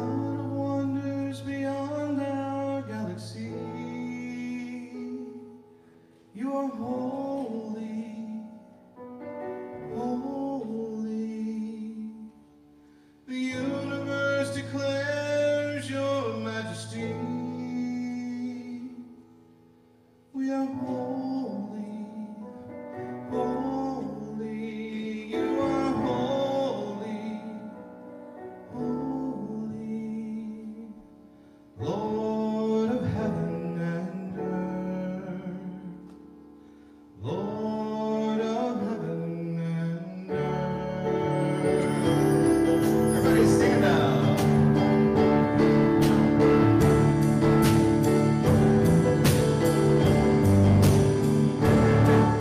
God of wonders beyond our galaxy. You are holy, holy. The universe declares your majesty. We are holy, holy. You are holy, holy. Lord of heaven and earth, Lord of heaven and earth. Everybody stand up.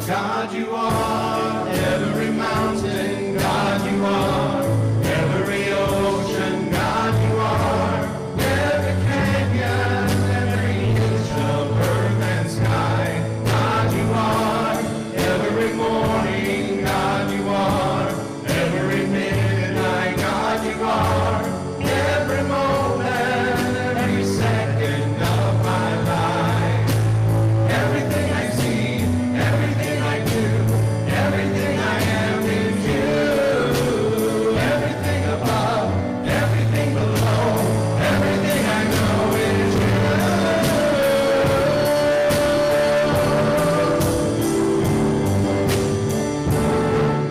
God, you are every mountain. God, you are every ocean. God, you are every canyon, every inch of earth and sky. God, you are every morning. God, you are every midnight. God, you are every moment, every second of my life. Everything I see, everything I do, everything I am is you. Everything above, everything below, everything I know is you.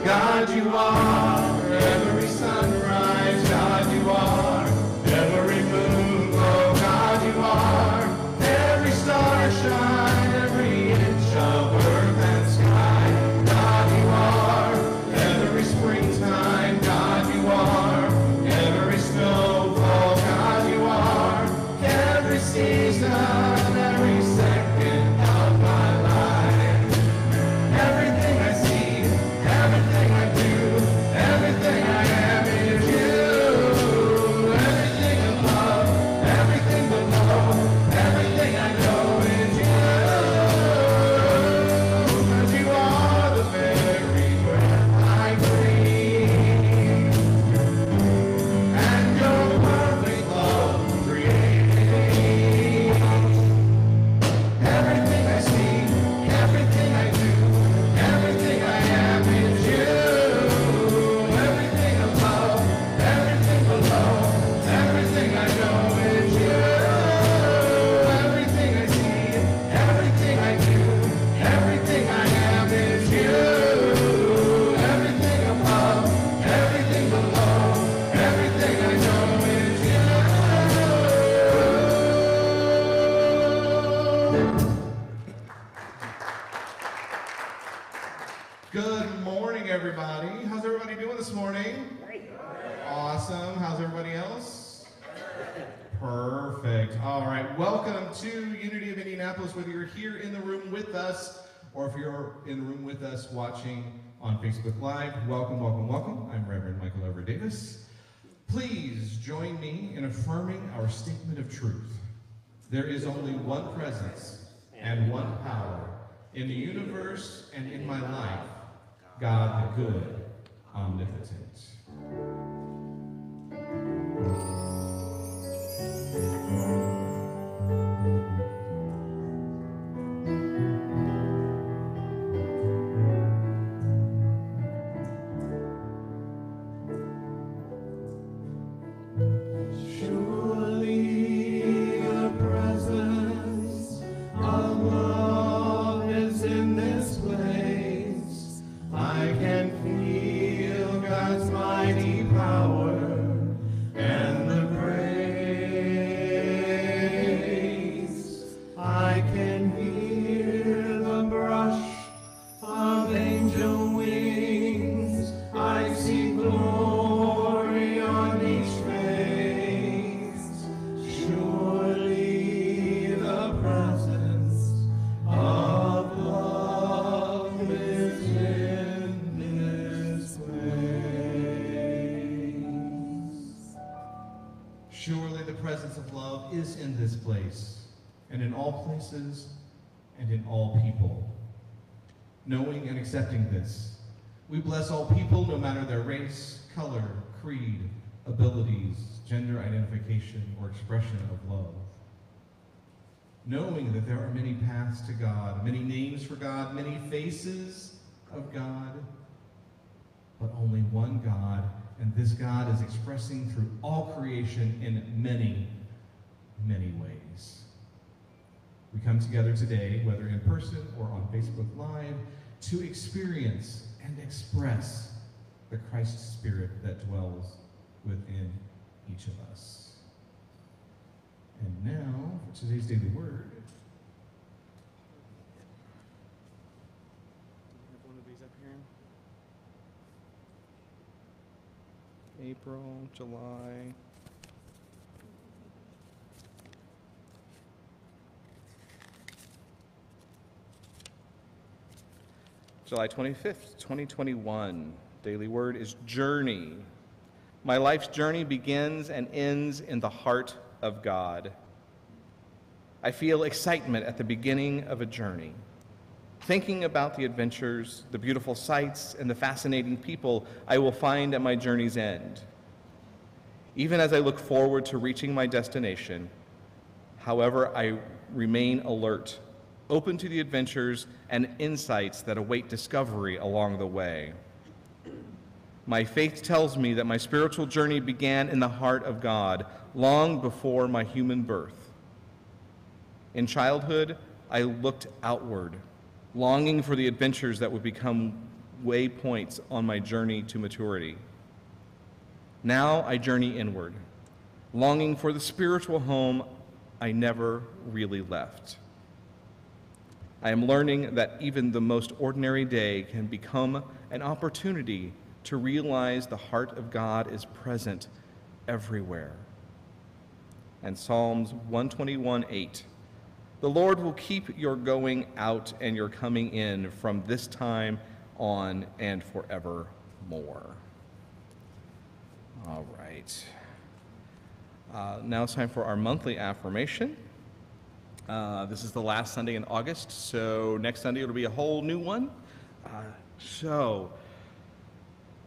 God, you are every sunrise. God, you are every moon glow. God, you are every star shine, every inch of earth and sky. God, you are every springtime. God, you are every snowfall. God, you are every season, every second of my life. Everything I see, everything I do, everything I am is you. Everything above, everything below, everything I know is you. 'Cause you are the very breath I breathe, and your perfect love created me. Everything I see, everything I do, everything I am is you. Everything above, everything below, everything I know is you. Everything I see, everything I do, everything I am is you. Everything above, everything below, everything I know is you. Good morning, everybody. How's everybody doing this morning? Awesome. How's everybody else? Perfect. All right. Welcome to Unity of Indianapolis, whether you're here in the room with us or if you're in the room with us watching on Facebook Live. Welcome, welcome, welcome. I'm Reverend Michael Everett Davis. Please join me in affirming our statement of truth. There is only one presence and one power in the universe and in my life, God the good, omnipotent. Surely the presence of love is in this place. I can feel God's mighty power and the grace. I can hear the brush of angel wings. I see glory on each face. Surely the presence of love is in this place. Surely the presence of love is in this place, and in all places, and in all people. Knowing and accepting this, we bless all people, no matter their race, color, creed, abilities, gender identification, or expression of love. Knowing that there are many paths to God, many names for God, many faces of God, but only one God, and this God is expressing through all creation in many, many ways. We come together today, whether in person or on Facebook Live, to experience and express the Christ Spirit that dwells within each of us. And now, for today's daily word. Have one of these up here. April, July. July 25th, 2021. Daily word is journey. My life's journey begins and ends in the heart of God. I feel excitement at the beginning of a journey, thinking about the adventures, the beautiful sights, and the fascinating people I will find at my journey's end. Even as I look forward to reaching my destination, however, I remain alert, open to the adventures and insights that await discovery along the way. My faith tells me that my spiritual journey began in the heart of God long before my human birth. In childhood, I looked outward, longing for the adventures that would become waypoints on my journey to maturity. Now I journey inward, longing for the spiritual home I never really left. I am learning that even the most ordinary day can become an opportunity to realize the heart of God is present everywhere. And Psalms 121:8, the Lord will keep your going out and your coming in from this time on and forevermore. All right. Now it's time for our monthly affirmation. This is the last Sunday in August, so next Sunday it'll be a whole new one. So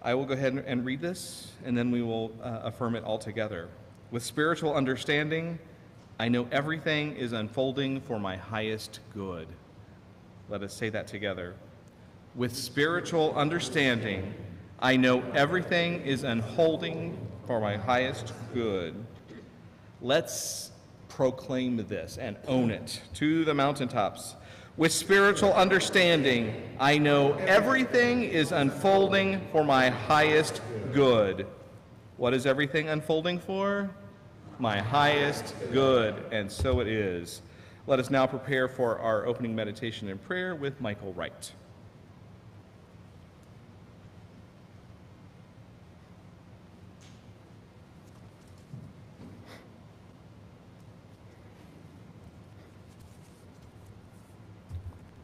I will go ahead and read this, and then we will affirm it all together. With spiritual understanding, I know everything is unfolding for my highest good. Let us say that together. With spiritual understanding, I know everything is unfolding for my highest good. Let's proclaim this and own it to the mountaintops. With spiritual understanding, I know everything is unfolding for my highest good. What is everything unfolding for? My highest good, and so it is. Let us now prepare for our opening meditation and prayer with Michael Wright.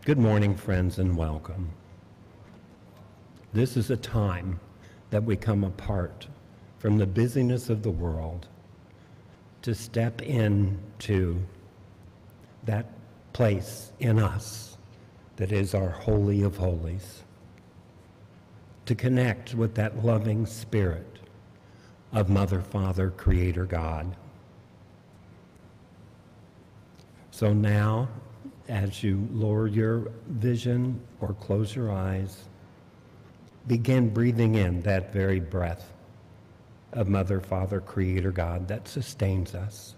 Good morning, friends, and welcome. This is a time that we come apart from the busyness of the world to step into that place in us that is our Holy of Holies, to connect with that loving spirit of Mother, Father, Creator God. So now, as you lower your vision or close your eyes, begin breathing in that very breath of Mother, Father, Creator God that sustains us.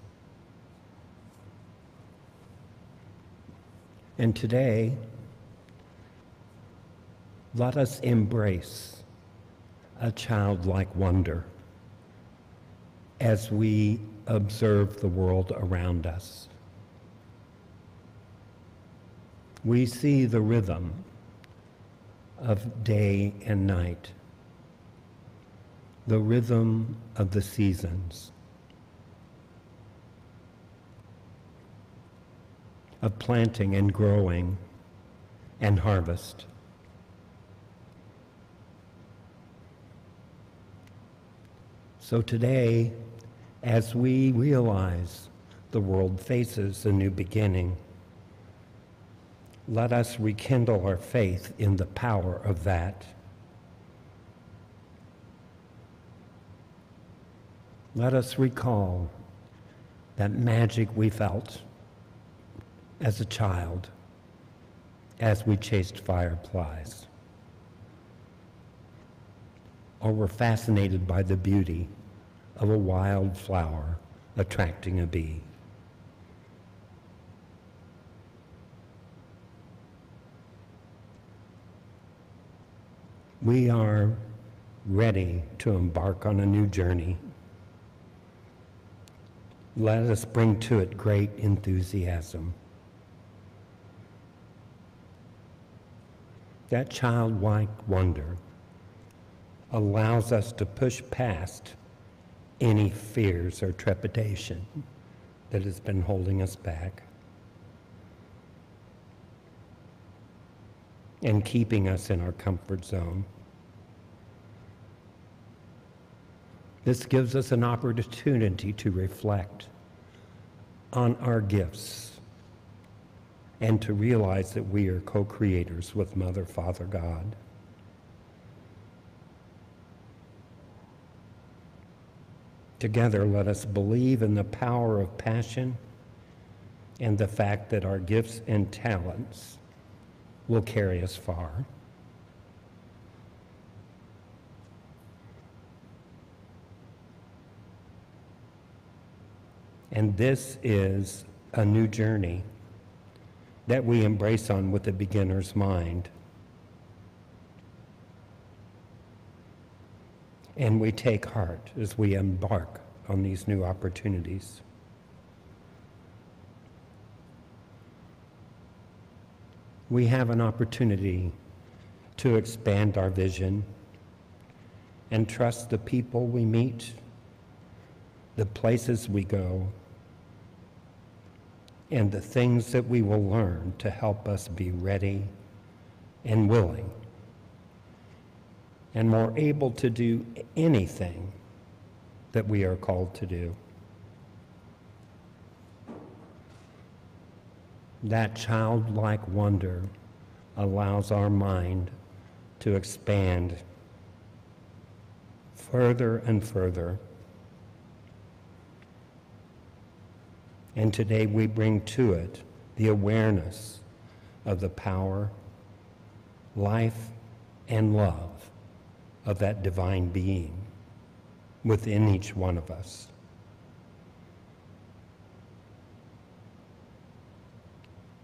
And today, let us embrace a childlike wonder as we observe the world around us. We see the rhythm of day and night, the rhythm of the seasons, of planting and growing and harvest. So today, as we realize the world faces a new beginning, let us rekindle our faith in the power of that. Let us recall that magic we felt as a child as we chased fireflies, or were fascinated by the beauty of a wild flower attracting a bee. We are ready to embark on a new journey. Let us bring to it great enthusiasm. That childlike wonder allows us to push past any fears or trepidation that has been holding us back and keeping us in our comfort zone. This gives us an opportunity to reflect on our gifts and to realize that we are co-creators with Mother, Father, God. Together, let us believe in the power of passion and the fact that our gifts and talents will carry us far. And this is a new journey that we embrace on with a beginner's mind. And we take heart as we embark on these new opportunities. We have an opportunity to expand our vision and trust the people we meet, the places we go, and the things that we will learn to help us be ready and willing and more able to do anything that we are called to do. That childlike wonder allows our mind to expand further and further. And today we bring to it the awareness of the power, life, and love of that divine being within each one of us.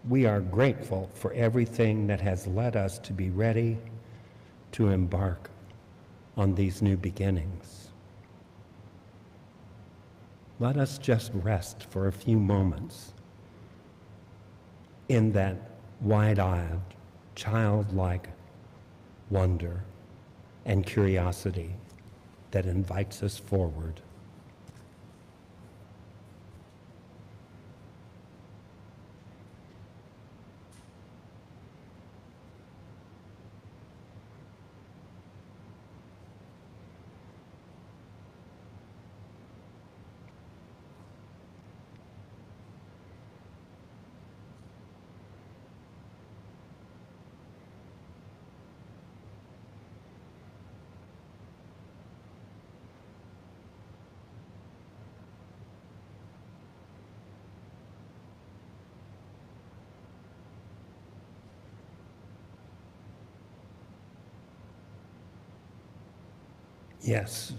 We are grateful for everything that has led us to be ready to embark on these new beginnings. Let us just rest for a few moments in that wide-eyed, childlike wonder and curiosity that invites us forward. Yes,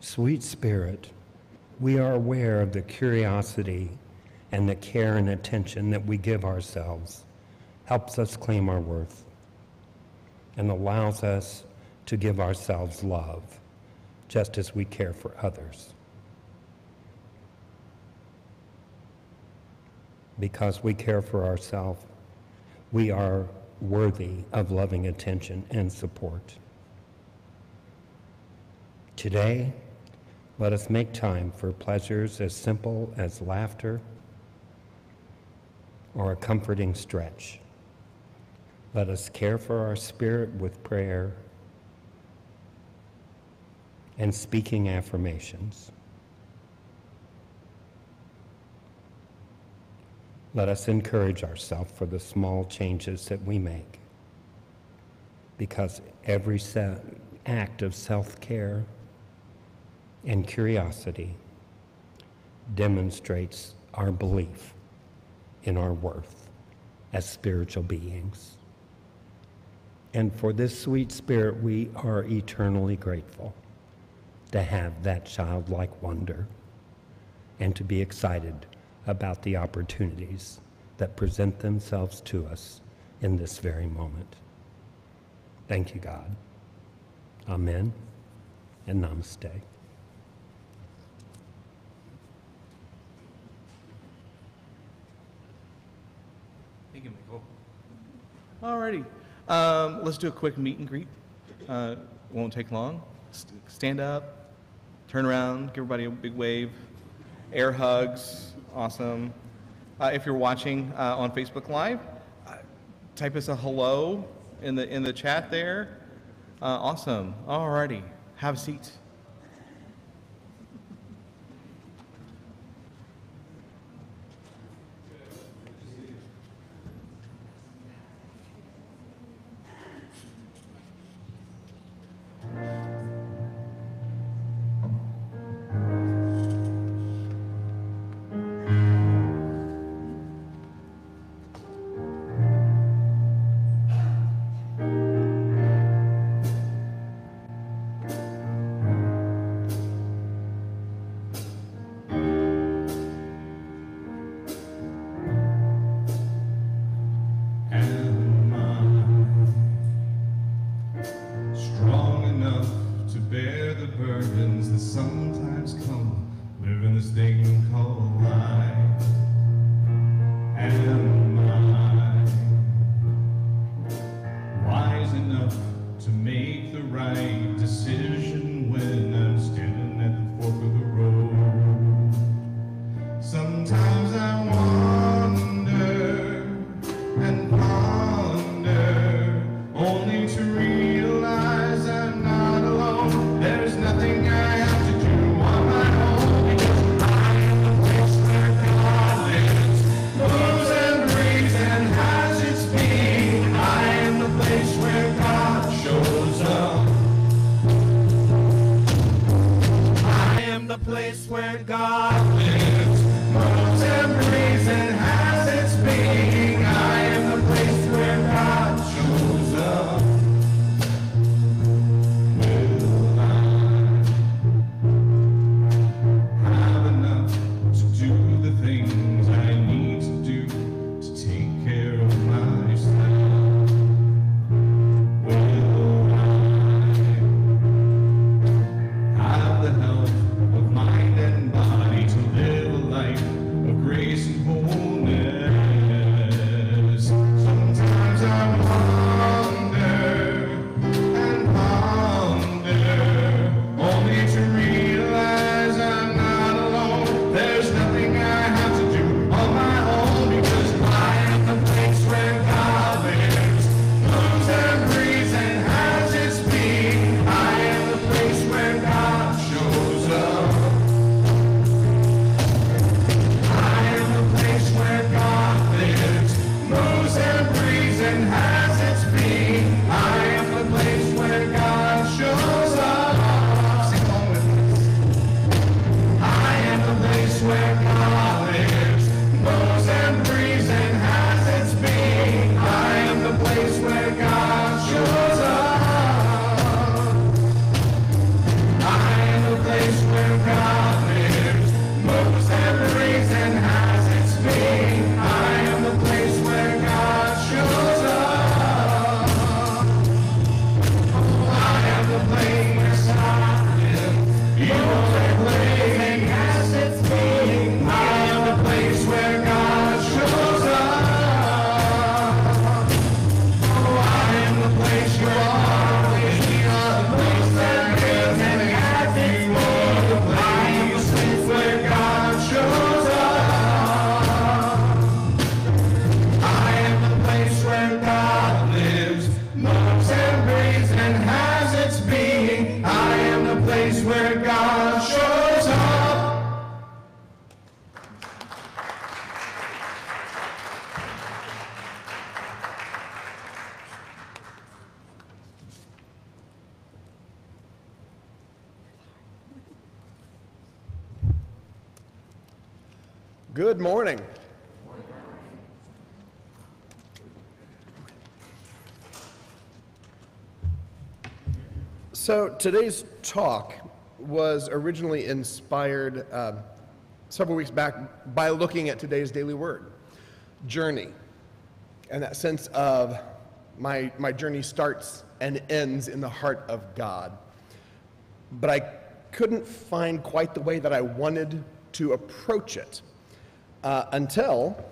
sweet Spirit, we are aware of the curiosity and the care and attention that we give ourselves helps us claim our worth and allows us to give ourselves love, just as we care for others. Because we care for ourselves, we are worthy of loving attention and support. Today, let us make time for pleasures as simple as laughter or a comforting stretch. Let us care for our spirit with prayer and speaking affirmations. Let us encourage ourselves for the small changes that we make, because every act of self-care and curiosity demonstrates our belief in our worth as spiritual beings. And for this sweet spirit, we are eternally grateful to have that childlike wonder and to be excited about the opportunities that present themselves to us in this very moment. Thank you, God. Amen and namaste. Thank you, Michael. Alrighty, let's do a quick meet and greet. Won't take long. Stand up, turn around, give everybody a big wave. Air hugs, awesome. If you're watching on Facebook Live, type us a hello in the chat there. Awesome. Alrighty, have a seat. Good morning. So today's talk was originally inspired several weeks back by looking at today's daily word, journey, and that sense of my journey starts and ends in the heart of God. But I couldn't find quite the way that I wanted to approach it until,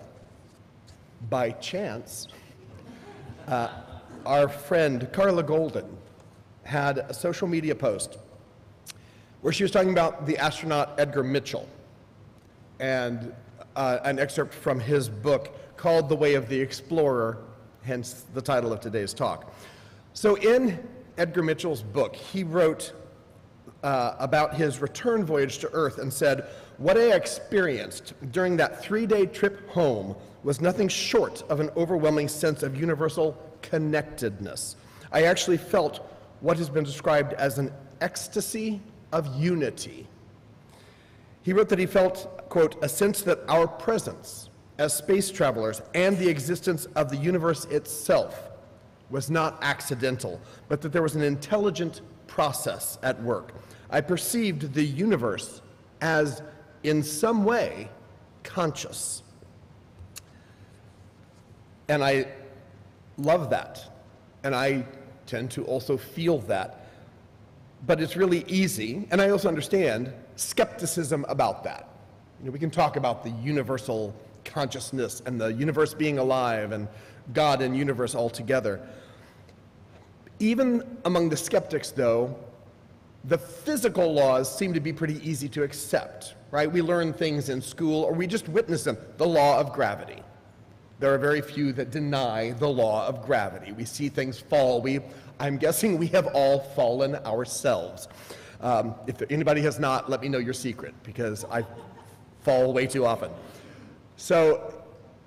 by chance, our friend Carla Golden had a social media post where she was talking about the astronaut Edgar Mitchell and an excerpt from his book called The Way of the Explorer, hence the title of today's talk. So in Edgar Mitchell's book, he wrote about his return voyage to Earth and said, "What I experienced during that 3-day trip home was nothing short of an overwhelming sense of universal connectedness. I actually felt what has been described as an ecstasy of unity." He wrote that he felt, quote, "a sense that our presence as space travelers and the existence of the universe itself was not accidental, but that there was an intelligent process at work. I perceived the universe as, in some way, conscious." And I love that, and I tend to also feel that. But it's really easy, and I also understand skepticism about that. You know, we can talk about the universal consciousness and the universe being alive and God and universe all together. Even among the skeptics, though, the physical laws seem to be pretty easy to accept, right? We learn things in school, or we just witness them. The law of gravity. There are very few that deny the law of gravity. We see things fall. I'm guessing we have all fallen ourselves. If anybody has not, let me know your secret, because I fall way too often. So,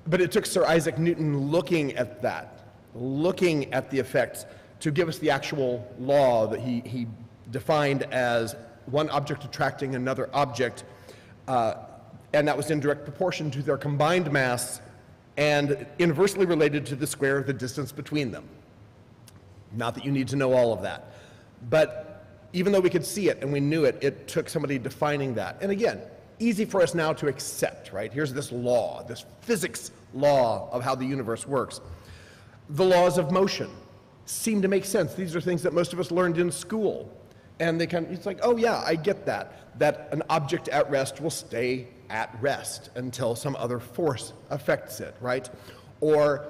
but it took Sir Isaac Newton looking at that, looking at the effects, to give us the actual law that he defined as one object attracting another object, and that was in direct proportion to their combined mass and inversely related to the square of the distance between them. Not that you need to know all of that, but even though we could see it and we knew it, it took somebody defining that. And again, easy for us now to accept, right? Here's this law, this physics law of how the universe works. The laws of motion seem to make sense. These are things that most of us learned in school. And it's like, oh yeah, I get that an object at rest will stay at rest until some other force affects it, right? Or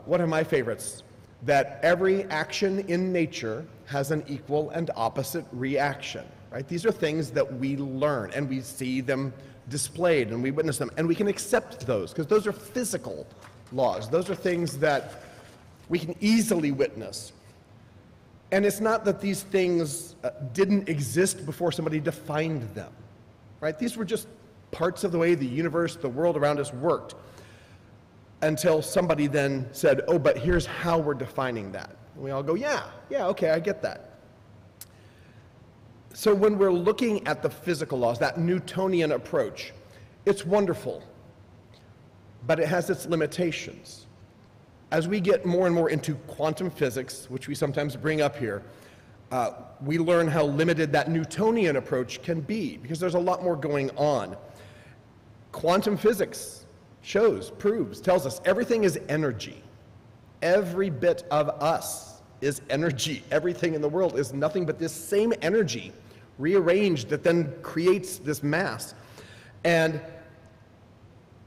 one of my favorites, that every action in nature has an equal and opposite reaction, right? These are things that we learn, and we see them displayed, and we witness them, and we can accept those, because those are physical laws. Those are things that we can easily witness. And it's not that these things didn't exist before somebody defined them, right? These were just parts of the way the universe, the world around us worked, until somebody then said, oh, but here's how we're defining that. And we all go, yeah, okay, I get that. So when we're looking at the physical laws, that Newtonian approach, it's wonderful, but it has its limitations. As we get more and more into quantum physics, which we sometimes bring up here, we learn how limited that Newtonian approach can be, because there's a lot more going on. Quantum physics proves, tells us everything is energy. Every bit of us is energy. Everything in the world is nothing but this same energy rearranged that then creates this mass. And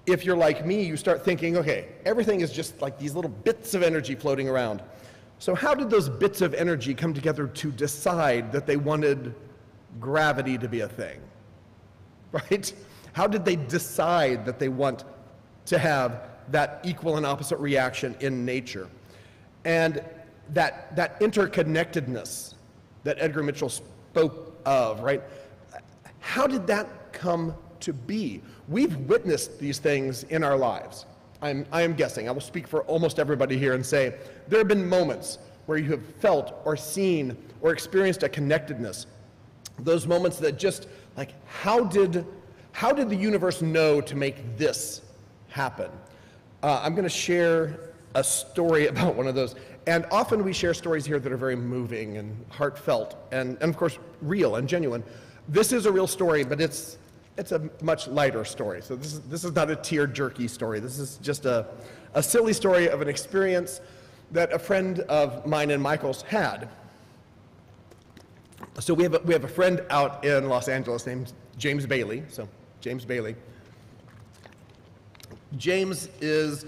if you're like me, you start thinking, okay, everything is just like these little bits of energy floating around. So how did those bits of energy come together to decide that they wanted gravity to be a thing, right? How did they decide that they want to have that equal and opposite reaction in nature? And that interconnectedness that Edgar Mitchell spoke of, right? How did that come to be? We've witnessed these things in our lives. I am guessing, I will speak for almost everybody here and say, there have been moments where you have felt or seen or experienced a connectedness. Those moments that just, like, how did How did the universe know to make this happen? I'm going to share a story about one of those. And often we share stories here that are very moving and heartfelt and of course, real and genuine. This is a real story, but it's a much lighter story. So this is not a tear-jerky story. This is just a silly story of an experience that a friend of mine and Michael's had. So we have a friend out in Los Angeles named James Bailey. So James Bailey. James is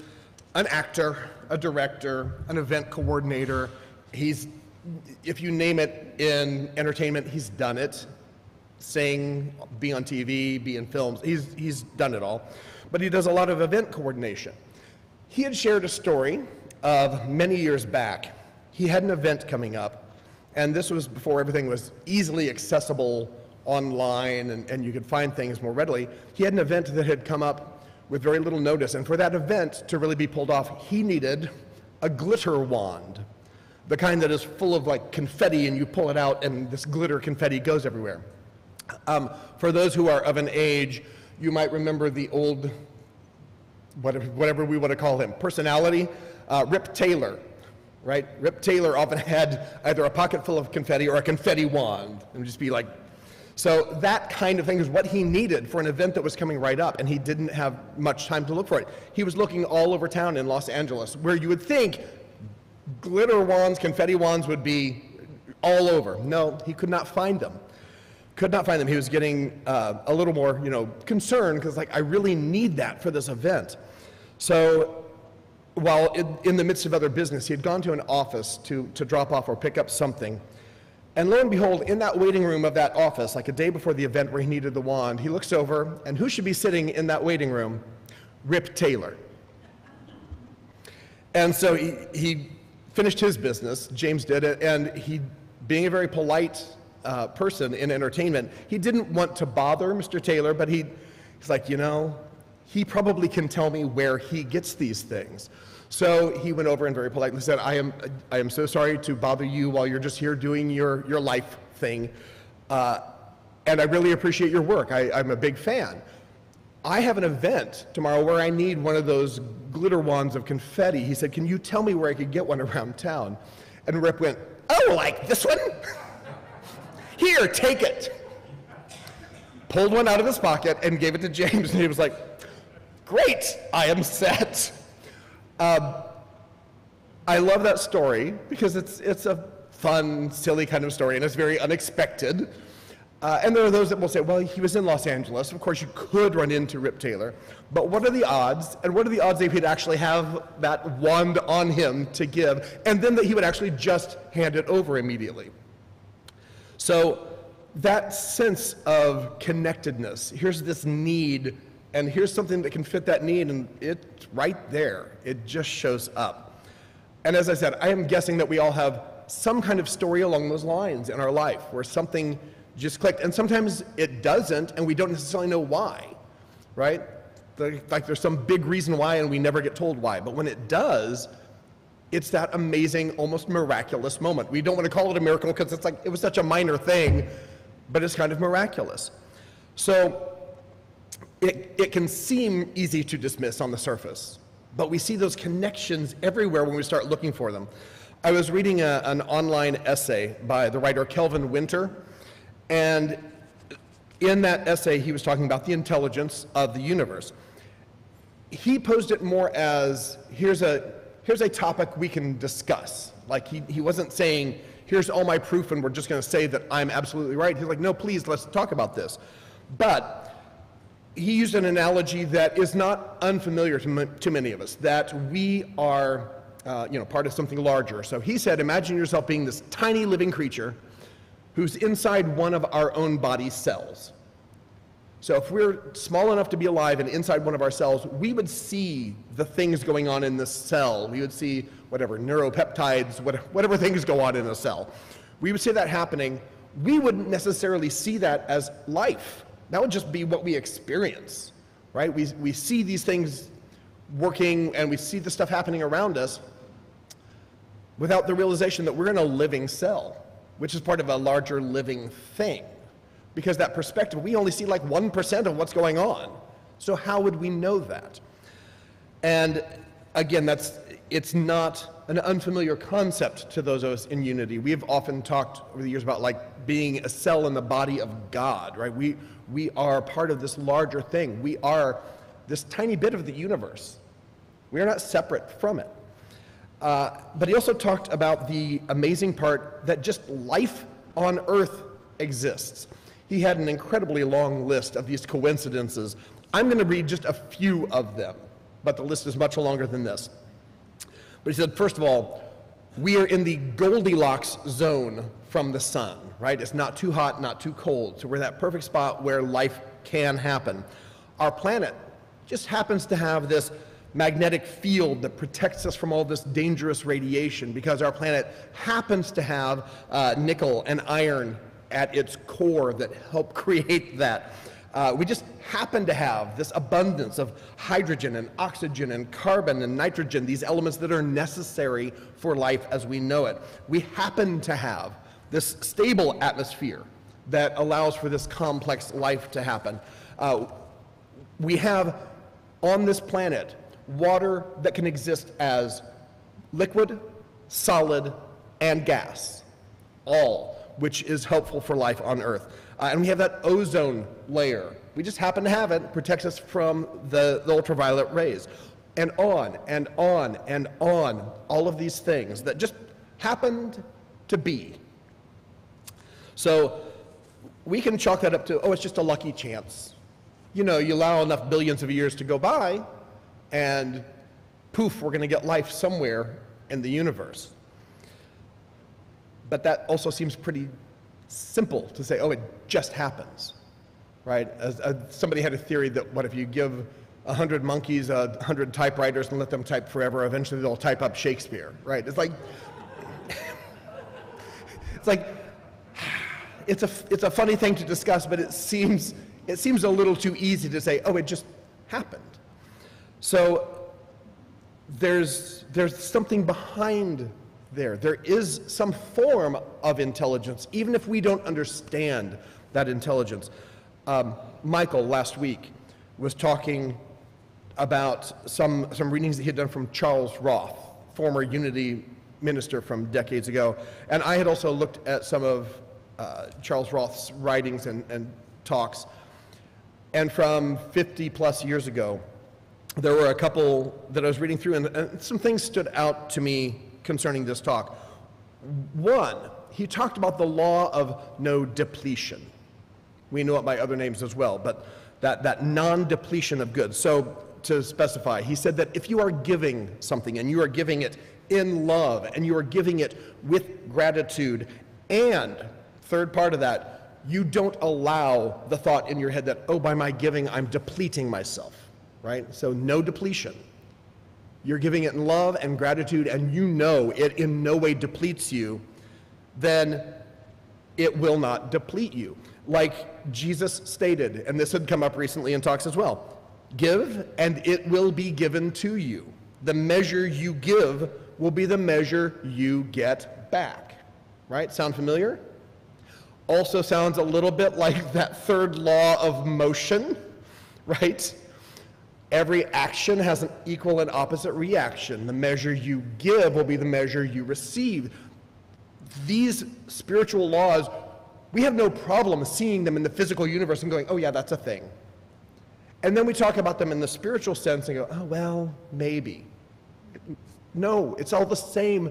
an actor, a director, an event coordinator. He's, if you name it in entertainment, he's done it. Sing, be on TV, be in films, he's done it all. But he does a lot of event coordination. He had shared a story of many years back. He had an event coming up, and this was before everything was easily accessible online and you could find things more readily. He had an event that had come up with very little notice, and for that event to really be pulled off, he needed a glitter wand, the kind that is full of like confetti, and you pull it out and this glitter confetti goes everywhere. For those who are of an age, you might remember the old, whatever we want to call him, personality, Rip Taylor, right? Rip Taylor often had either a pocket full of confetti or a confetti wand. It would just be like, so that kind of thing is what he needed for an event that was coming right up, and he didn't have much time to look for it. He was looking all over town in Los Angeles, where you would think glitter wands, confetti wands would be all over. No, he could not find them. Could not find them. He was getting a little more, concerned because like, I really need that for this event. So while in the midst of other business, he had gone to an office to drop off or pick up something. And lo and behold, in that waiting room of that office, like a day before the event where he needed the wand, he looks over, and who should be sitting in that waiting room? Rip Taylor. And so he finished his business, James did it, and he, being a very polite person in entertainment, he didn't want to bother Mr. Taylor, but he's like, he probably can tell me where he gets these things. So he went over and very politely said, I am so sorry to bother you while you're just here doing your life thing, and I really appreciate your work. I'm a big fan. I have an event tomorrow where I need one of those glitter wands of confetti. He said, can you tell me where I could get one around town? And Rip went, oh, like this one? Here, take it. Pulled one out of his pocket and gave it to James, and he was like, great, I am set. I love that story because it's a fun, silly kind of story, and it's very unexpected. And there are those that will say, well, he was in Los Angeles. Of course, you could run into Rip Taylor, but what are the odds? And what are the odds that he'd actually have that wand on him to give, and then that he would actually just hand it over immediately? So that sense of connectedness, here's this need, and here's something that can fit that need, and it's right there. It just shows up. And as I said, I am guessing that we all have some kind of story along those lines in our life where something just clicked, and sometimes it doesn't, and we don't necessarily know why, right? Like there's some big reason why, and we never get told why. But when it does, it's that amazing, almost miraculous moment. We don't want to call it a miracle because it's like it was such a minor thing, but it's kind of miraculous. So it can seem easy to dismiss on the surface, but we see those connections everywhere when we start looking for them. I was reading an online essay by the writer Kelvin Winter, and in that essay he was talking about the intelligence of the universe. He posed it more as, here's a topic we can discuss. Like he wasn't saying, here's all my proof and we're just going to say that I'm absolutely right. He's like, no, please, let's talk about this. But he used an analogy that is not unfamiliar to many of us, that we are part of something larger. So he said, imagine yourself being this tiny living creature who's inside one of our own body cells. So if we're small enough to be alive and inside one of our cells, we would see the things going on in the cell. We would see whatever neuropeptides, whatever things go on in a cell. We would see that happening. We wouldn't necessarily see that as life. That would just be what we experience, right? We see these things working and we see the stuff happening around us without the realization that we're in a living cell, which is part of a larger living thing, because that perspective, we only see like 1% of what's going on. So how would we know that? And again, it's not an unfamiliar concept to those of us in unity. We have often talked over the years about like being a cell in the body of God, right? We are part of this larger thing. We are this tiny bit of the universe. We are not separate from it. But he also talked about the amazing part that just life on Earth exists. He had an incredibly long list of these coincidences. I'm going to read just a few of them, but the list is much longer than this. But he said, first of all, we are in the Goldilocks zone from the sun, right? It's not too hot, not too cold. So we're in that perfect spot where life can happen. Our planet just happens to have this magnetic field that protects us from all this dangerous radiation because our planet happens to have nickel and iron at its core that help create that. We just happen to have this abundance of hydrogen and oxygen and carbon and nitrogen, these elements that are necessary for life as we know it. We happen to have this stable atmosphere that allows for this complex life to happen. We have on this planet water that can exist as liquid, solid, and gas, all which is helpful for life on Earth. And we have that ozone layer. We just happen to have it, protects us from the ultraviolet rays. And on and on and on, all of these things that just happened to be. So we can chalk that up to, oh, it's just a lucky chance. You know, you allow enough billions of years to go by, and poof, we're going to get life somewhere in the universe. But that also seems pretty simple to say, oh, it just happens, right? Somebody had a theory that what if you give 100 monkeys 100 typewriters and let them type forever, eventually they'll type up Shakespeare, right? It's like, it's a funny thing to discuss, but it seems a little too easy to say, oh, it just happened. So there's something behind there. There is some form of intelligence, even if we don't understand that intelligence. Michael last week was talking about some readings that he had done from Charles Roth, former Unity minister from decades ago. And I had also looked at some of Charles Roth's writings and talks. And from 50 plus years ago, there were a couple that I was reading through, and some things stood out to me concerning this talk. One, he talked about the law of no depletion. We know it by other names as well, but that non-depletion of goods. So to specify, he said that if you are giving something and you are giving it in love and you are giving it with gratitude, and third part of that, you don't allow the thought in your head that, oh, by my giving, I'm depleting myself, right? So no depletion. You're giving it in love and gratitude, and you know it in no way depletes you, then it will not deplete you. Like Jesus stated, and this had come up recently in talks as well, give and it will be given to you. The measure you give will be the measure you get back. Right? Sound familiar? Also sounds a little bit like that third law of motion, right? Every action has an equal and opposite reaction. The measure you give will be the measure you receive. These spiritual laws, we have no problem seeing them in the physical universe and going, oh yeah, that's a thing. And then we talk about them in the spiritual sense and go, oh, well, maybe. No, it's all the same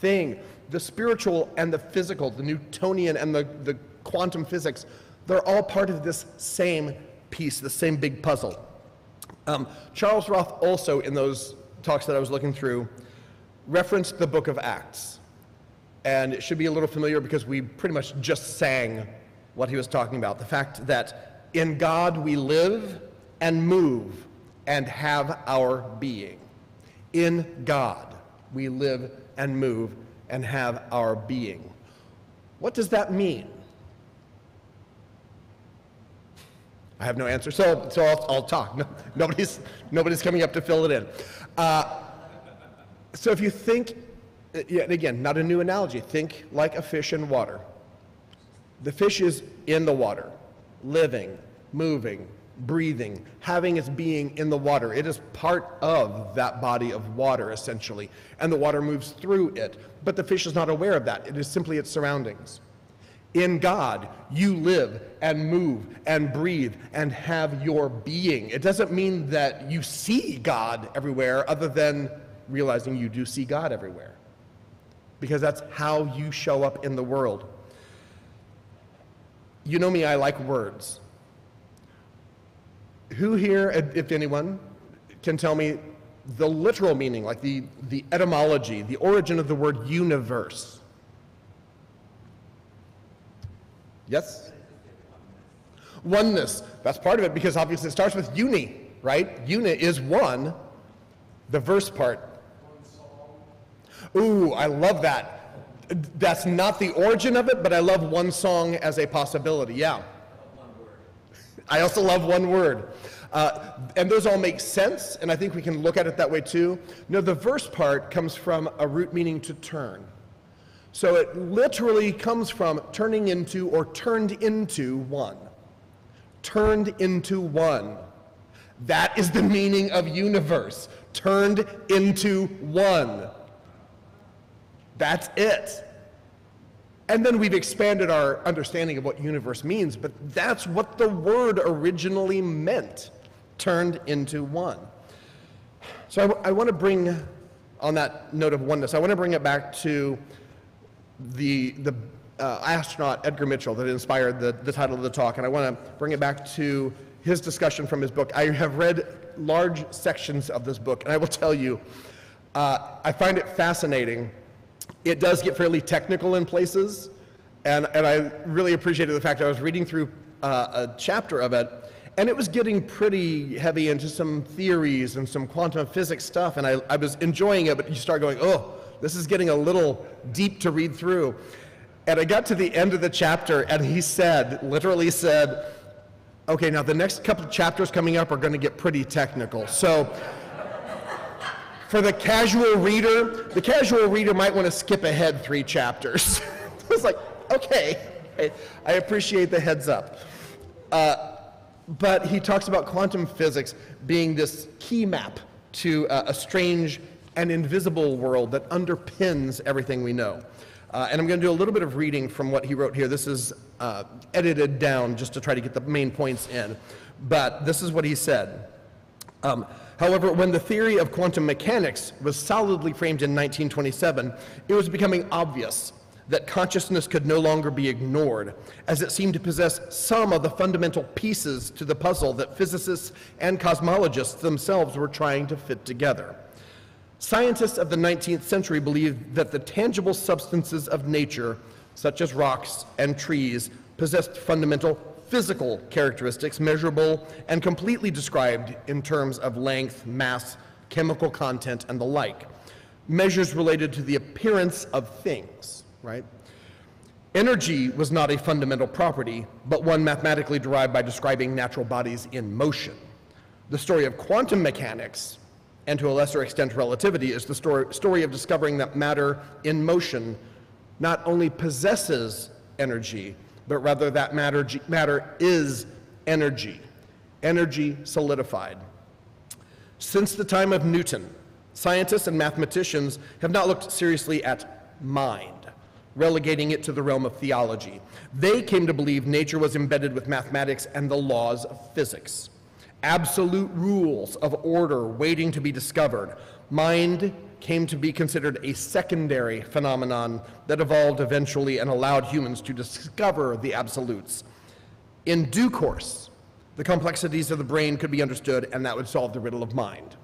thing. The spiritual and the physical, the Newtonian and the quantum physics, they're all part of this same piece, the same big puzzle. Charles Roth also, in those talks that I was looking through, referenced the book of Acts. And it should be a little familiar because we pretty much just sang what he was talking about. The fact that in God we live and move and have our being. In God we live and move and have our being. What does that mean? I have no answer, so I'll talk. No, nobody's coming up to fill it in. So if you think, and again, not a new analogy, think like a fish in water. The fish is in the water. living, moving, breathing, having its being in the water. It is part of that body of water, essentially, and the water moves through it. But the fish is not aware of that. It is simply its surroundings. In God, you live and move and breathe and have your being. It doesn't mean that you see God everywhere, other than realizing you do see God everywhere, because that's how you show up in the world. You know me, I like words. Who here, if anyone, can tell me the literal meaning, like the etymology, the origin of the word universe? Yes? Oneness. That's part of it, because obviously it starts with uni, right? Uni is one. The verse part. Ooh, I love that. That's not the origin of it, but I love one song as a possibility. Yeah. I also love one word. And those all make sense, and I think we can look at it that way too. No, the verse part comes from a root meaning to turn. So it literally comes from turning into or turned into one. Turned into one. That is the meaning of universe. Turned into one. That's it. And then we've expanded our understanding of what universe means, but that's what the word originally meant. Turned into one. So I want to bring, on that note of oneness, I want to bring it back to the astronaut Edgar Mitchell that inspired the title of the talk, and I want to bring it back to his discussion from his book. I have read large sections of this book, and I will tell you, I find it fascinating. It does get fairly technical in places, and I really appreciated the fact that I was reading through a chapter of it, and it was getting pretty heavy into some theories and some quantum physics stuff, and I was enjoying it, but you start going, oh, this is getting a little deep to read through. And I got to the end of the chapter, and he said, literally said, okay, now the next couple of chapters coming up are going to get pretty technical. So for the casual reader might want to skip ahead 3 chapters. I was like, okay, I appreciate the heads up. But he talks about quantum physics being this key map to a strange and invisible world that underpins everything we know. And I'm going to do a little bit of reading from what he wrote here. This is edited down just to try to get the main points in. But this is what he said. However, when the theory of quantum mechanics was solidly framed in 1927, it was becoming obvious that consciousness could no longer be ignored, as it seemed to possess some of the fundamental pieces to the puzzle that physicists and cosmologists themselves were trying to fit together. Scientists of the 19th century believed that the tangible substances of nature, such as rocks and trees, possessed fundamental physical characteristics measurable and completely described in terms of length, mass, chemical content, and the like. Measures related to the appearance of things, right? Energy was not a fundamental property, but one mathematically derived by describing natural bodies in motion. The story of quantum mechanics, and to a lesser extent relativity, is the story of discovering that matter in motion not only possesses energy, but rather that matter is energy, energy solidified. Since the time of Newton, scientists and mathematicians have not looked seriously at mind, relegating it to the realm of theology. They came to believe nature was embedded with mathematics and the laws of physics. Absolute rules of order waiting to be discovered. Mind came to be considered a secondary phenomenon that evolved eventually and allowed humans to discover the absolutes. In due course, the complexities of the brain could be understood, and that would solve the riddle of mind.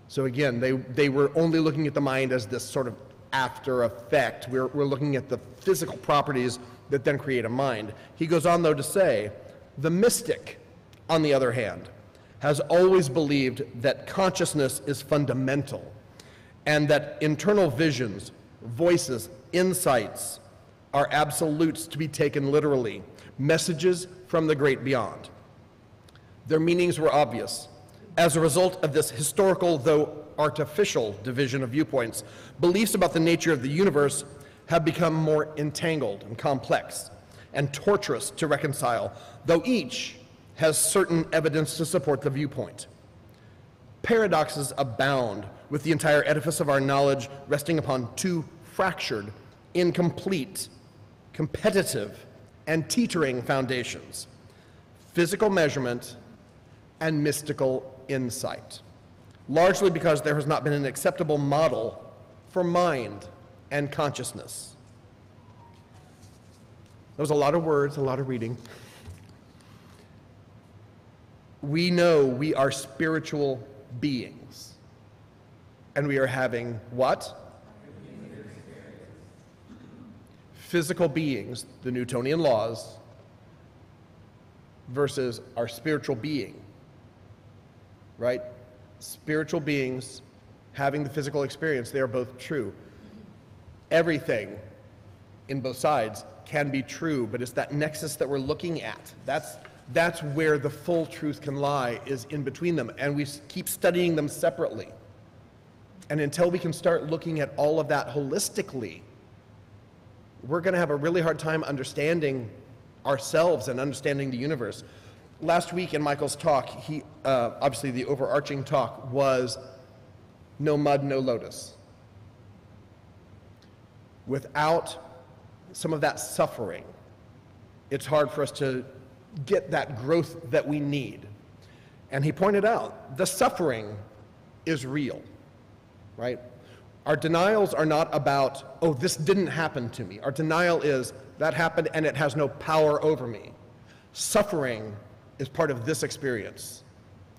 So again, they were only looking at the mind as this sort of after effect. We're looking at the physical properties that then create a mind. He goes on, though, to say, the mystic, on the other hand, has always believed that consciousness is fundamental and that internal visions, voices, insights are absolutes to be taken literally, messages from the great beyond. Their meanings were obvious. As a result of this historical, though artificial, division of viewpoints, beliefs about the nature of the universe have become more entangled and complex. and torturous to reconcile, though each has certain evidence to support the viewpoint. Paradoxes abound, with the entire edifice of our knowledge resting upon two fractured, incomplete, competitive, and teetering foundations: physical measurement and mystical insight, largely because there has not been an acceptable model for mind and consciousness. That was a lot of words, a lot of reading. We know we are spiritual beings, and we are having what? Physical beings, the Newtonian laws, versus our spiritual being, right? Spiritual beings having the physical experience, they are both true. Everything in both sides can be true, but it's that nexus that we're looking at. That's where the full truth can lie, is in between them, and we keep studying them separately. And until we can start looking at all of that holistically, we're going to have a really hard time understanding ourselves and understanding the universe. Last week in Michael's talk, obviously the overarching talk was no mud, no lotus. Without some of that suffering, it's hard for us to get that growth that we need. And he pointed out the suffering is real, right? Our denials are not about, oh, this didn't happen to me. Our denial is, that happened and it has no power over me. Suffering is part of this experience.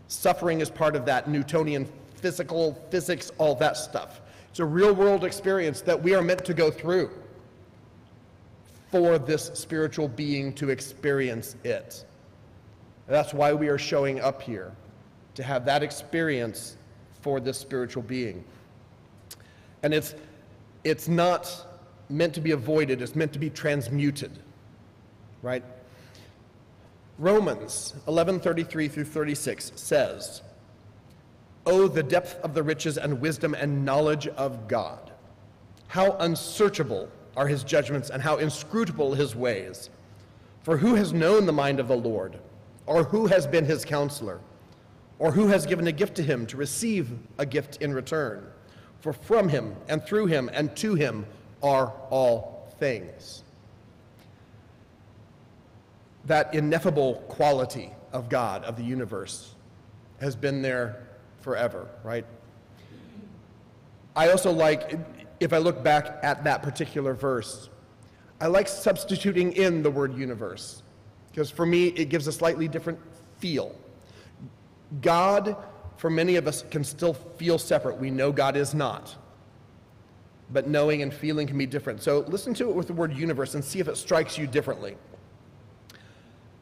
Suffering is part of that Newtonian physical, physics, all that stuff. It's a real world experience that we are meant to go through for this spiritual being to experience it. That's why we are showing up here, to have that experience for this spiritual being. And it's not meant to be avoided, it's meant to be transmuted, right? Romans 11:33 through 36 says, "Oh, the depth of the riches and wisdom and knowledge of God! How unsearchable are his judgments and how inscrutable his ways! For who has known the mind of the Lord? Or who has been his counselor? Or who has given a gift to him to receive a gift in return? For from him and through him and to him are all things." That ineffable quality of God, of the universe, has been there forever, right? I also like, if I look back at that particular verse, I like substituting in the word universe, because for me, it gives a slightly different feel. God, for many of us, can still feel separate. We know God is not. But knowing and feeling can be different. So listen to it with the word universe and see if it strikes you differently.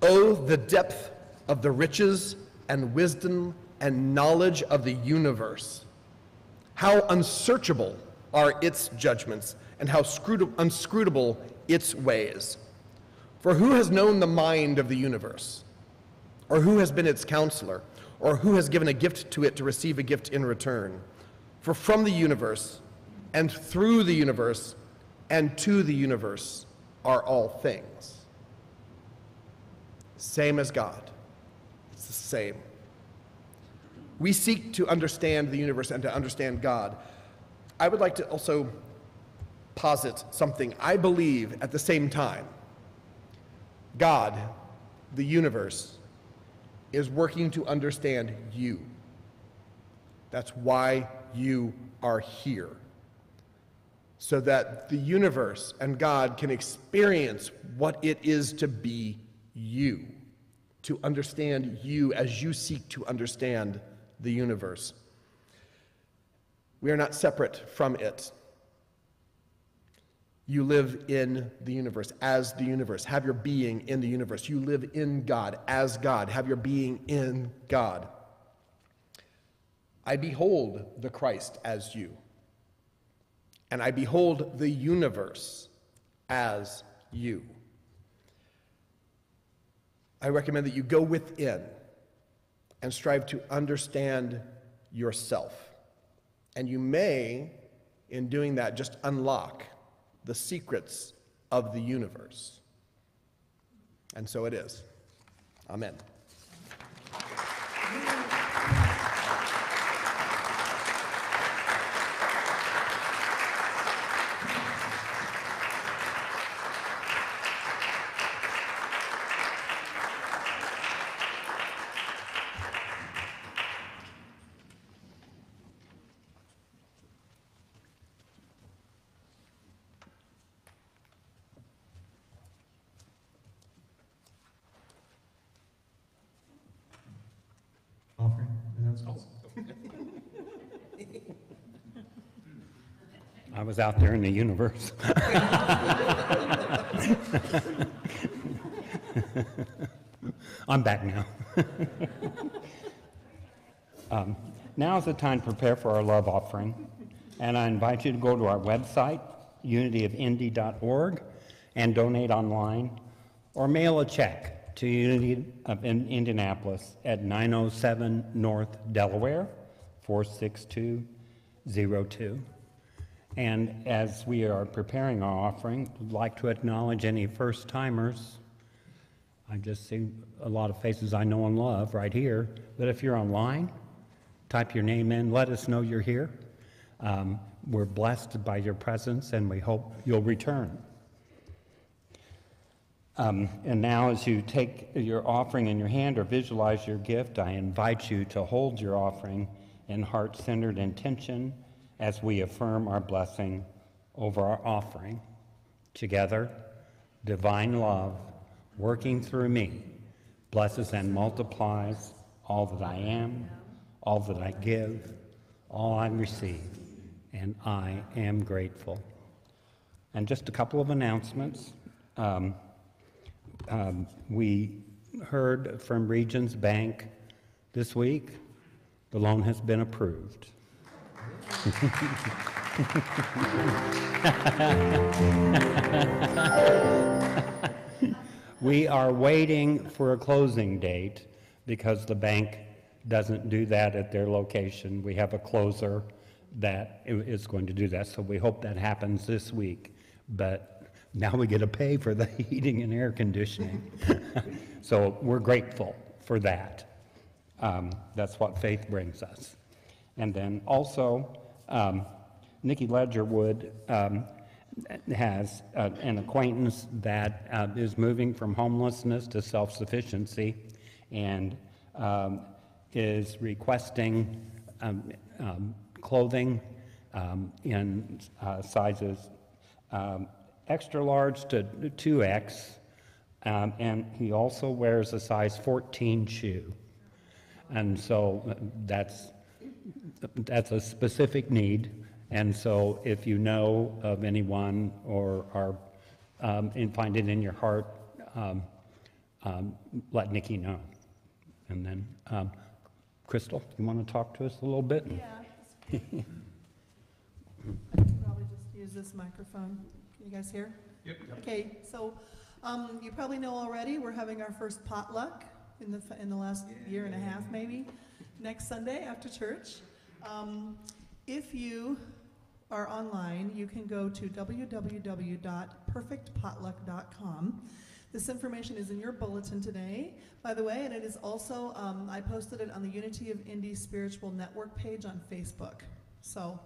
Oh, the depth of the riches and wisdom and knowledge of the universe. How unsearchable are its judgments and how unscrutable its ways. For who has known the mind of the universe? Or who has been its counselor? Or who has given a gift to it to receive a gift in return? For from the universe and through the universe and to the universe are all things. Same as God. It's the same. We seek to understand the universe and to understand God. I would like to also posit something. I believe at the same time, God, the universe, is working to understand you. That's why you are here. So that the universe and God can experience what it is to be you, to understand you as you seek to understand the universe. We are not separate from it. You live in the universe, as the universe. Have your being in the universe. You live in God, as God. Have your being in God. I behold the Christ as you. And I behold the universe as you. I recommend that you go within and strive to understand yourself. And you may, in doing that, just unlock the secrets of the universe. And so it is. Amen. Offering announcements. I was out there in the universe. I'm back now. Now is the time to prepare for our love offering, and I invite you to go to our website, unityofindy.org, and donate online, or mail a check to Unity of Indianapolis at 907 North Delaware, 46202. And as we are preparing our offering, we'd like to acknowledge any first-timers. I just see a lot of faces I know and love right here. But if you're online, type your name in, let us know you're here. We're blessed by your presence, and we hope you'll return. And now as you take your offering in your hand or visualize your gift, I invite you to hold your offering in heart-centered intention as we affirm our blessing over our offering. Together, divine love, working through me, blesses and multiplies all that I am, all that I give, all I receive, and I am grateful. And just a couple of announcements. We heard from Regions Bank this week. The loan has been approved. We are waiting for a closing date because the bank doesn't do that at their location. We have a closer that is going to do that, so we hope that happens this week. But now we get to pay for the heating and air conditioning. So we're grateful for that. That's what faith brings us. And then also, Nikki Ledgerwood has an acquaintance that is moving from homelessness to self-sufficiency and is requesting clothing in sizes extra large to 2X, and he also wears a size 14 shoe. And so that's a specific need. And so if you know of anyone or are and find it in your heart, let Nikki know. And then, Crystal, you want to talk to us a little bit? Yeah. I can probably just use this microphone. Can you guys hear? Yep. Okay, so you probably know already we're having our first potluck in the last year and a half maybe, next Sunday after church. If you are online, you can go to www.perfectpotluck.com. This information is in your bulletin today, by the way, and it is also, I posted it on the Unity of Indy Spiritual Network page on Facebook. So,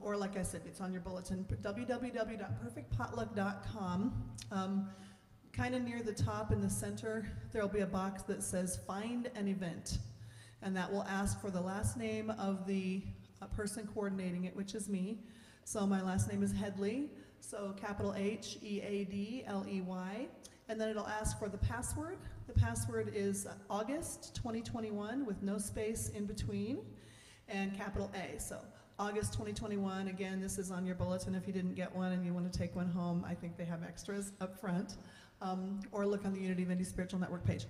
or like I said, it's on your bulletin, www.perfectpotluck.com. Kind of near the top in the center, there will be a box that says Find an Event, and that will ask for the last name of the person coordinating it, which is me. So my last name is Headley, so capital H-E-A-D-L-E-Y, and then it'll ask for the password. The password is August 2021 with no space in between, and capital A. So August 2021, again, this is on your bulletin if you didn't get one and you want to take one home. I think they have extras up front. Or look on the Unity of Indy Spiritual Network page.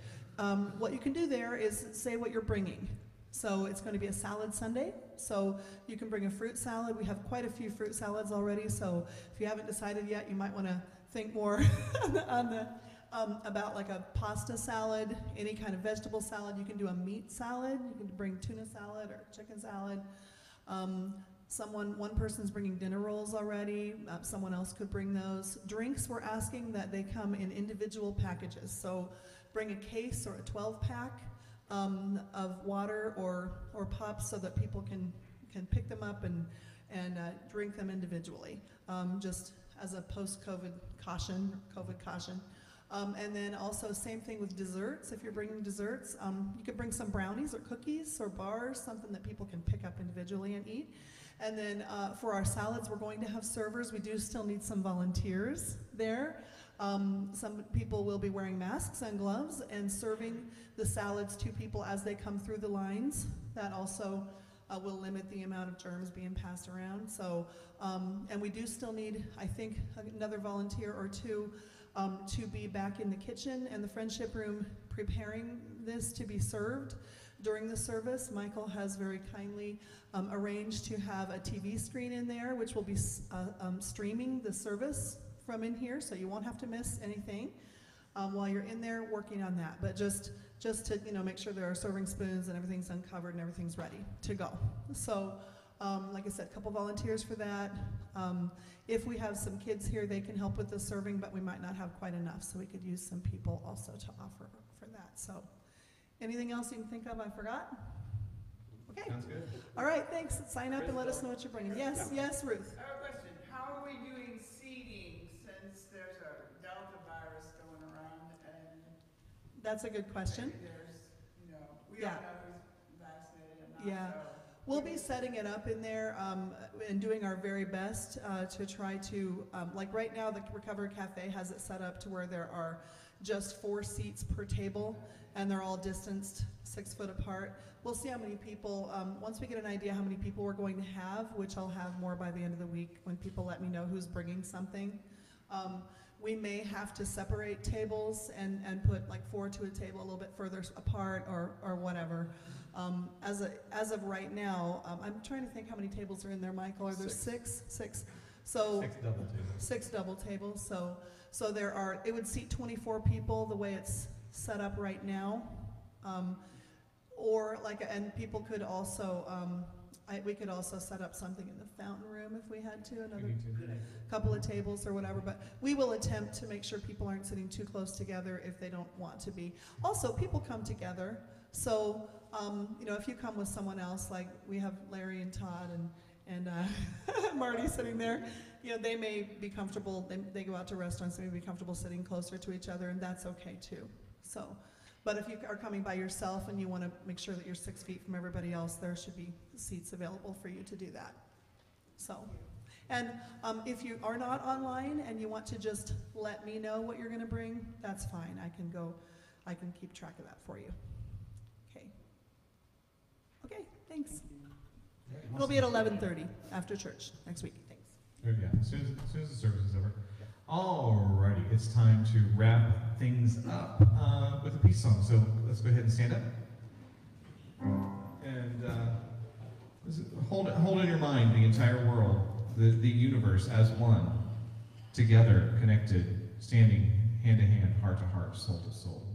What you can do there is say what you're bringing. So it's going to be a salad Sunday, so you can bring a fruit salad. We have quite a few fruit salads already, so if you haven't decided yet, you might want to think more about like a pasta salad, any kind of vegetable salad. You can do a meat salad. You can bring tuna salad or chicken salad. One person's bringing dinner rolls already. Someone else could bring those. Drinks, we're asking that they come in individual packages. So bring a case or a 12-pack of water or pops so that people can pick them up and drink them individually, just as a post-COVID caution, COVID caution. And then also same thing with desserts. If you're bringing desserts, you could bring some brownies or cookies or bars, something that people can pick up individually and eat. And then for our salads, we're going to have servers. We do still need some volunteers there. Some people will be wearing masks and gloves and serving the salads to people as they come through the lines. That also will limit the amount of germs being passed around. So, and we do still need, I think, another volunteer or two to be back in the kitchen and the friendship room preparing this to be served during the service. Michael has very kindly arranged to have a TV screen in there, which will be streaming the service from in here, so you won't have to miss anything while you're in there working on that. But just to make sure there are serving spoons and everything's uncovered and everything's ready to go. So, like I said, a couple volunteers for that. If we have some kids here, they can help with the serving, but we might not have quite enough, so we could use some people also to offer for that. So, anything else you can think of I forgot? Okay. Sounds good. All right, thanks. Sign up and let us know what you're bringing. Yes, yes, Ruth. I have a question. How are we doing seating since there's a Delta virus going around and That's a good question. there's, we Yeah. don't know who's vaccinated and not, Yeah. so. We'll be setting it up in there and doing our very best to try to, like right now, the Recover Cafe has it set up to where there are just 4 seats per table, and they're all distanced 6 foot apart. We'll see how many people, once we get an idea how many people we're going to have, which I'll have more by the end of the week when people let me know who's bringing something. We may have to separate tables and put like 4 to a table a little bit further apart or whatever. As of right now, I'm trying to think how many tables are in there, Michael. Are there 6? 6. So 6 double tables. 6 double tables. So there are. It would seat 24 people the way it's set up right now. And people could also. We could also set up something in the fountain room if we had to, another couple of tables or whatever, but we will attempt to make sure people aren't sitting too close together if they don't want to be. Also, people come together, so, if you come with someone else, like we have Larry and Todd and Marty sitting there, they may be comfortable, they go out to restaurants, they may be comfortable sitting closer to each other, and that's okay too. So. But if you are coming by yourself and you want to make sure that you're 6 feet from everybody else, there should be seats available for you to do that. So, and if you are not online and you want to just let me know what you're going to bring, that's fine. I can keep track of that for you. Okay. Okay, thanks. It'll be at 11:30 after church next week. Thanks. Yeah, as soon as the service is over. Alrighty, it's time to wrap things up with a peace song. So let's go ahead and stand up. And hold in your mind the entire world, the universe as one, together, connected, standing hand to hand, heart to heart, soul to soul.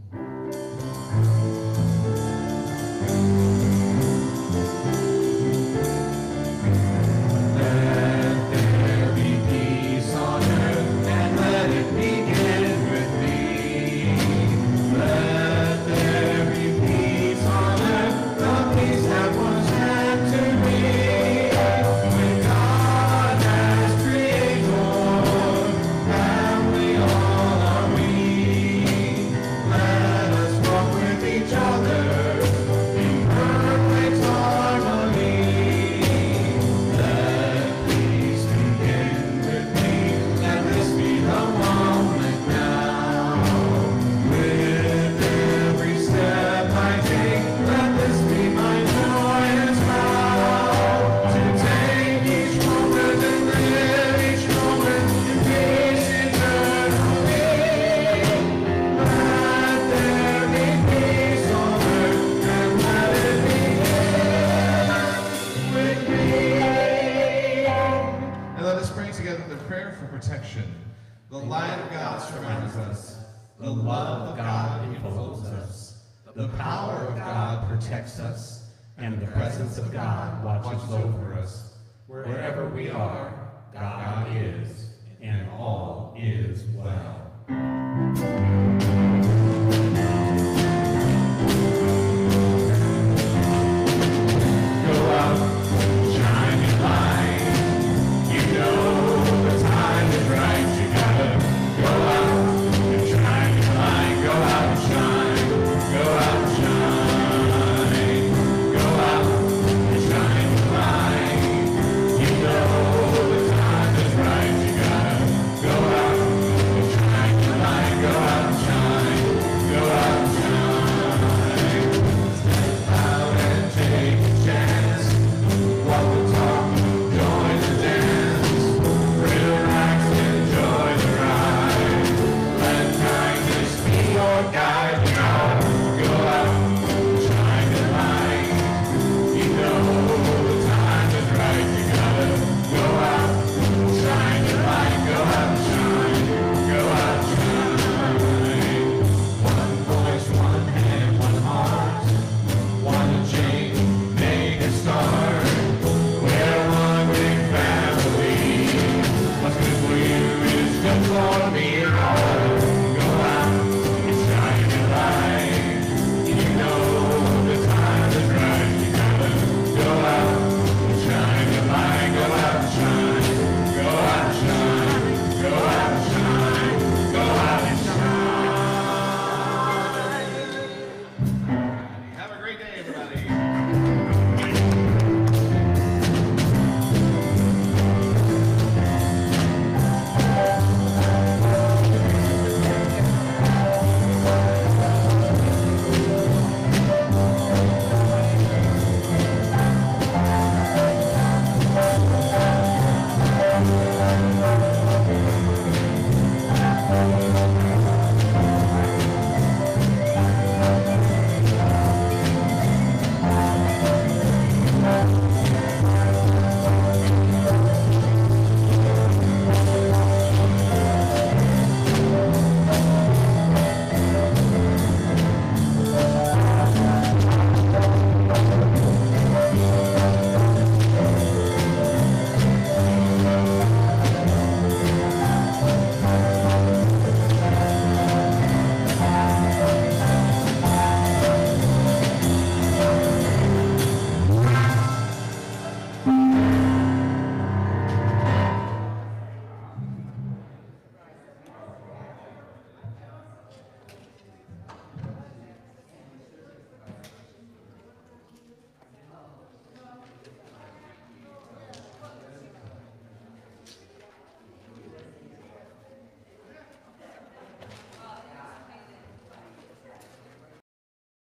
Wherever we are, God is, and all is well.